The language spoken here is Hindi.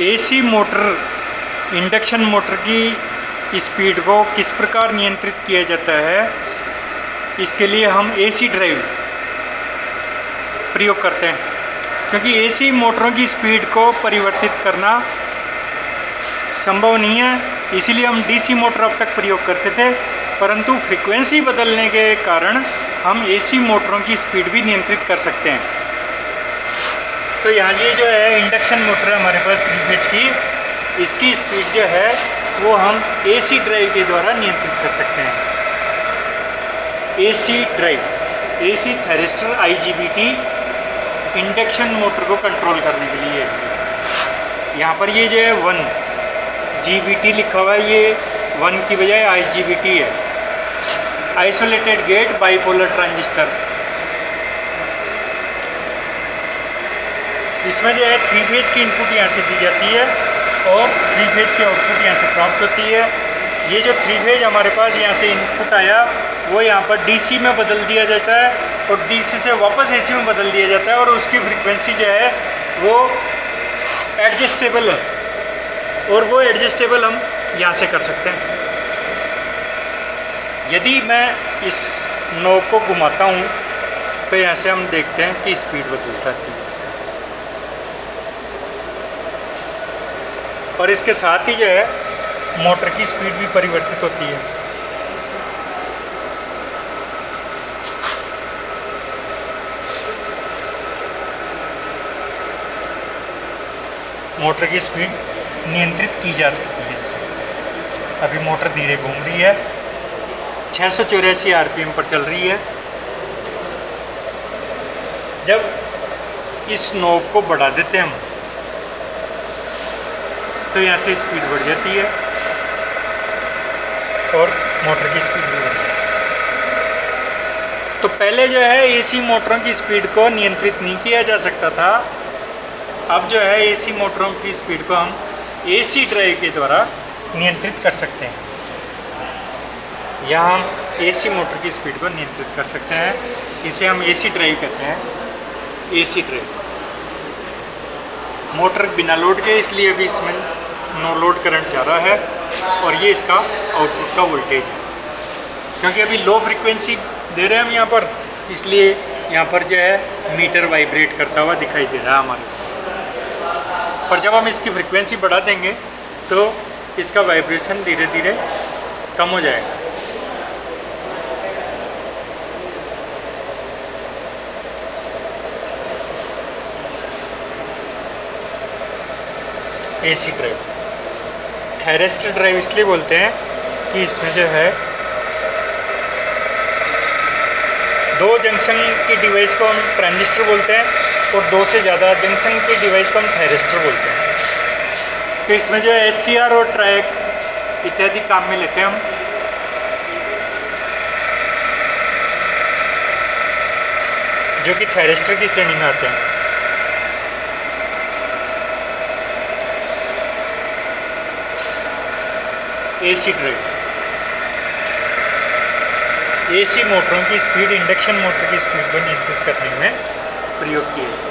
एसी मोटर इंडक्शन मोटर की स्पीड को किस प्रकार नियंत्रित किया जाता है, इसके लिए हम एसी ड्राइव प्रयोग करते हैं। क्योंकि एसी मोटरों की स्पीड को परिवर्तित करना संभव नहीं है, इसीलिए हम डीसी मोटर अब तक प्रयोग करते थे, परंतु फ्रीक्वेंसी बदलने के कारण हम एसी मोटरों की स्पीड भी नियंत्रित कर सकते हैं। तो यहाँ ये जो है इंडक्शन मोटर है हमारे पास 3 फेज की, इसकी स्पीड जो है वो हम एसी ड्राइव के द्वारा नियंत्रित कर सकते हैं। AC drive, AC thyristor IGBT induction motor को कंट्रोल करने के लिए। यहाँ पर ये जो है 1 GBT लिखा हुआ है, ये 1 की बजाय IGBT है, आइसोलेटेड गेट बाइपोलर ट्रांजिस्टर। इसमें जो है 3 फेज की इनपुट यहाँ से दी जाती है और 3 फेज की आउटपुट यहाँ से प्राप्त होती है। ये जो 3 फेज हमारे पास यहाँ से इनपुट आया वो यहाँ पर DC में बदल दिया जाता है और DC से वापस AC में बदल दिया जाता है, और उसकी फ्रीक्वेंसी जो है वो एडजस्टेबल है, और वो एडजस्टेबल हम यहाँ से कर सकते हैं। यदि मैं इस नॉब को घुमाता हूँ तो यहाँ से हम देखते हैं कि स्पीड बदल जाती है, और इसके साथ ही जो है मोटर की स्पीड भी परिवर्तित होती है। मोटर की स्पीड नियंत्रित की जा सकती है इससे। अभी मोटर धीरे घूम रही है, 684 RPM पर चल रही है। जब इस नॉब को बढ़ा देते हैं हम तो यहाँ से स्पीड बढ़ जाती है और मोटर की स्पीड भी बढ़ जाती है। तो पहले जो है एसी मोटरों की स्पीड को नियंत्रित नहीं किया जा सकता था, अब जो है एसी मोटरों की स्पीड को हम एसी ड्राइव के द्वारा नियंत्रित कर सकते हैं। यहाँ हम एसी मोटर की स्पीड को नियंत्रित कर सकते हैं, इसे हम एसी ड्राइव कहते हैं। एसी ड्राइव मोटर बिना लोड के, इसलिए अभी इसमें नो लोड करंट जा रहा है, और ये इसका आउटपुट का वोल्टेज है। क्योंकि अभी लो फ्रीक्वेंसी दे रहे हैं हम यहाँ पर, इसलिए यहाँ पर जो है मीटर वाइब्रेट करता हुआ दिखाई दे रहा है हमारे। पर जब हम इसकी फ्रीक्वेंसी बढ़ा देंगे तो इसका वाइब्रेशन धीरे धीरे कम हो जाएगा। एसी ड्राइव, थैरिस्टर ड्राइव इसलिए बोलते हैं कि इसमें जो है 2 जंक्शन की डिवाइस को हम ट्रांजिस्टर बोलते हैं और 2 से ज़्यादा जंक्शन की डिवाइस को हम थैरिस्टर बोलते हैं। तो इसमें जो है SCR और ट्रैक इत्यादि काम में लेते हैं हम। जो कि थैरिस्टर की श्रेणी में आते हैं। एसी ड्राइव एसी मोटरों की स्पीड इंडक्शन मोटर की स्पीड को नियंत्रित करने में प्रयोग किए।